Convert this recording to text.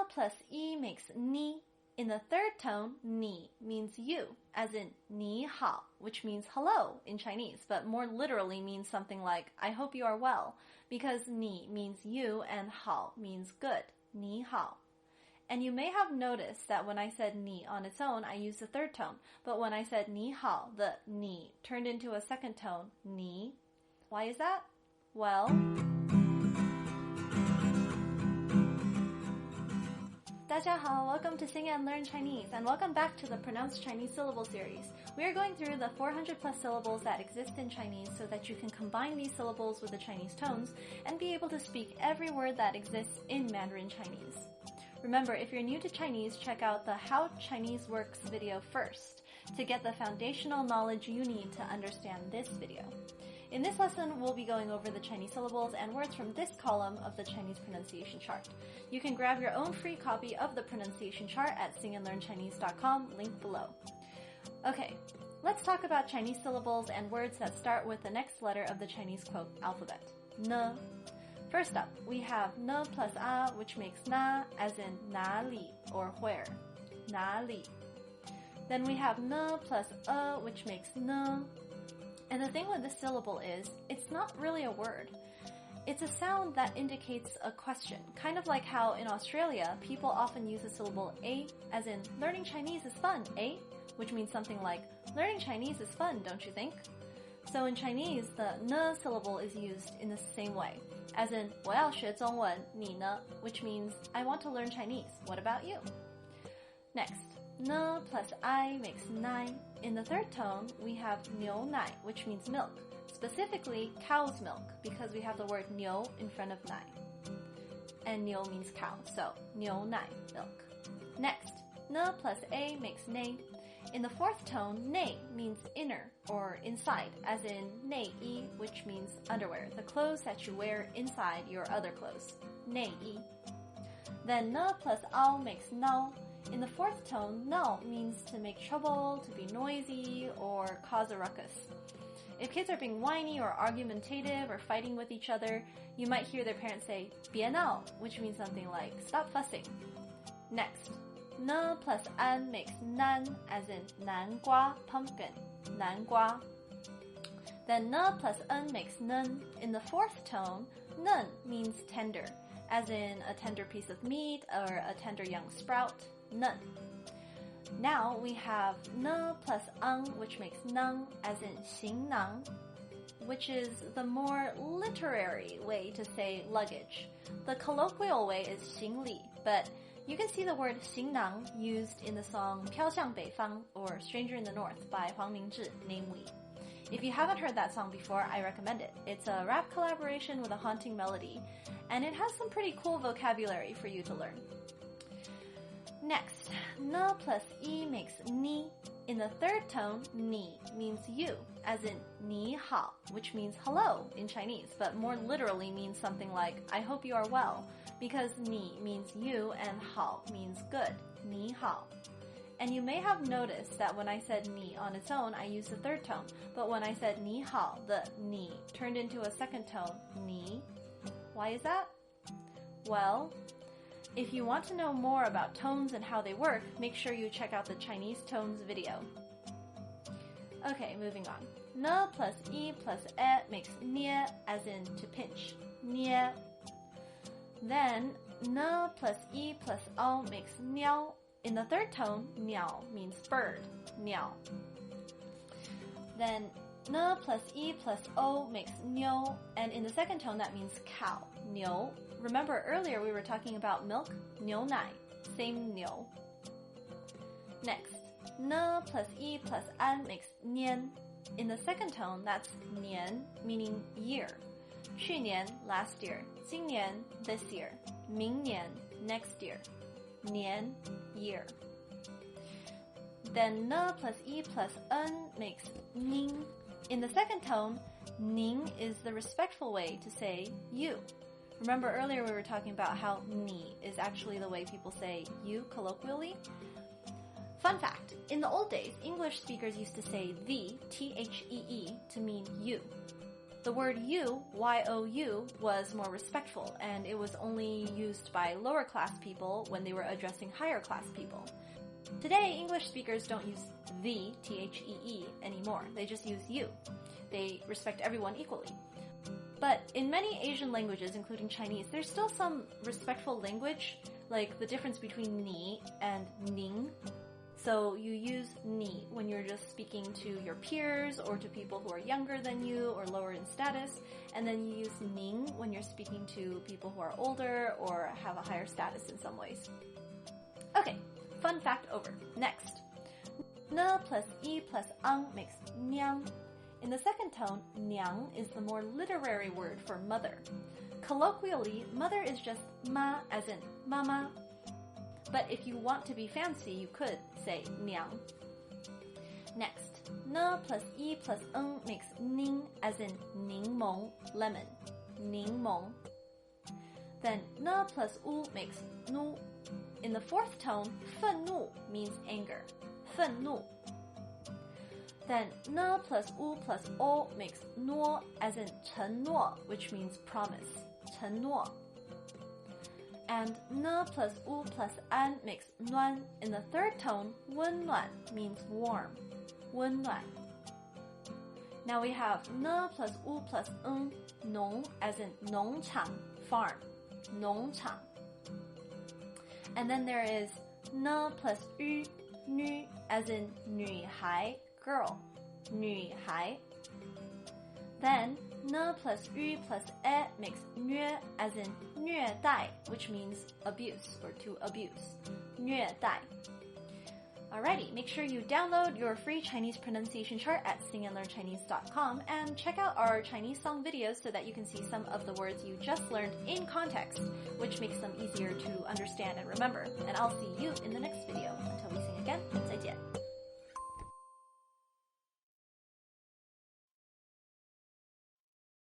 plus e makes ni. In the third tone, ni means you, as in nihao, which means hello in Chinese, but more literally means something like, I hope you are well, because ni means you and hao means good, nihao. And you may have noticed that when I said ni on its own, I used the third tone, but when I said nihao, the ni turned into a second tone, ni. Why is that? Well, 大家好, welcome to Sing and Learn Chinese, and welcome back to the Pronounced Chinese Syllable series. We are going through the 400 plus syllables that exist in Chinese so that you can combine these syllables with the Chinese tones and be able to speak every word that exists in Mandarin Chinese. Remember, if you're new to Chinese, check out the How Chinese Works video first to get the foundational knowledge you need to understand this video. In this lesson, we'll be going over the Chinese syllables and words from this column of the Chinese pronunciation chart. You can grab your own free copy of the pronunciation chart at singandlearnchinese.com, link below. Okay, let's talk about Chinese syllables and words that start with the next letter of the Chinese quote alphabet, N. First up, we have N plus A, which makes Na, as in 哪里 or where, 哪里. Then we have N plus A, which makes N. And the thing with this syllable is, it's not really a word. It's a sound that indicates a question, kind of like how in Australia, people often use the syllable A, as in, learning Chinese is fun, eh? Which means something like, learning Chinese is fun, don't you think? So in Chinese, the N syllable is used in the same way, as in, 我要学中文,你呢? Which means, I want to learn Chinese, what about you? Next, N plus I makes 9. In the third tone, we have 牛奶, which means milk, specifically cow's milk, because we have the word 牛 in front of 奶. And 牛 means cow, so 牛奶, milk. Next, N plus A makes 内. In the fourth tone, 内 means inner or inside, as in 内衣, which means underwear, the clothes that you wear inside your other clothes, 内衣. Then N plus ao makes 闹. In the fourth tone, 闹 means to make trouble, to be noisy, or cause a ruckus. If kids are being whiny or argumentative or fighting with each other, you might hear their parents say 别闹, which means something like stop fussing. Next, N plus an makes 南, as in 南瓜, pumpkin, 南瓜. Then N plus n makes nun. In the fourth tone, nun means tender, as in a tender piece of meat or a tender young sprout, nun. Now we have N plus ang, which makes nang, as in 行囊, which is the more literary way to say luggage. The colloquial way is 行李, but you can see the word 行囊 used in the song 飘向北方 or Stranger in the North by Huang Mingzhi, Namewee. If you haven't heard that song before, I recommend it. It's a rap collaboration with a haunting melody, and it has some pretty cool vocabulary for you to learn. Next, N plus E makes ni. In the third tone, ni means you, as in nihao, which means hello in Chinese, but more literally means something like, I hope you are well, because ni means you and hao means good, nihao. And you may have noticed that when I said ni on its own, I used the third tone, but when I said nihao, the ni turned into a second tone, ni. Why is that? Well, if you want to know more about tones and how they work, make sure you check out the Chinese tones video. Okay, moving on. N plus E plus E makes nie, as in to pinch, nie. Then, N plus E plus O makes niao. In the third tone, niao means bird, niao. Then, N plus E plus O makes niu, and in the second tone that means cow, niu. Remember earlier we were talking about milk, 牛奶, same niu. Next, N plus E plus an makes nian. In the second tone, that's nian, meaning year. 去年, last year. 今年, this year. 明年, next year. 年, year. Then N plus E plus n makes ning. In the second tone, ning is the respectful way to say you. Remember earlier we were talking about how ni is actually the way people say you colloquially? Fun fact, in the old days, English speakers used to say the, T-H-E-E, to mean you. The the word you, Y-O-U, was more respectful, and it was only used by lower class people when they were addressing higher class people. Today, English speakers don't use the, T-H-E-E, anymore. They just use you. They respect everyone equally. But in many Asian languages, including Chinese, there's still some respectful language, like the difference between ni and ning. So you use ni when you're just speaking to your peers or to people who are younger than you or lower in status, and then you use ning when you're speaking to people who are older or have a higher status in some ways. Okay, fun fact over. Next. N plus E plus ang makes niang. In the second tone, niang is the more literary word for mother. Colloquially, mother is just ma as in mama. But if you want to be fancy, you could say niang. Next, n plus E plus ng makes ning as in ningmong, lemon. Ningmong. Then n plus u makes nu. In the fourth tone, 愤怒 means anger. 愤怒. Then n plus u plus o makes nuo as in 承诺, which means promise. 承诺. And n plus u plus an makes nuan. In the third tone, 温暖 means warm. 温暖. Now we have n plus u plus ng, nong as in 农场, farm. 农场. And then there is n plus yu, nu as in 女孩, girl. 女孩. Then n plus yu plus e makes 虐 as in 虐待, which means abuse or to abuse. 虐待. Alrighty, make sure you download your free Chinese pronunciation chart at singandlearnchinese.com and check out our Chinese song videos so that you can see some of the words you just learned in context, which makes them easier to understand and remember. And I'll see you in the next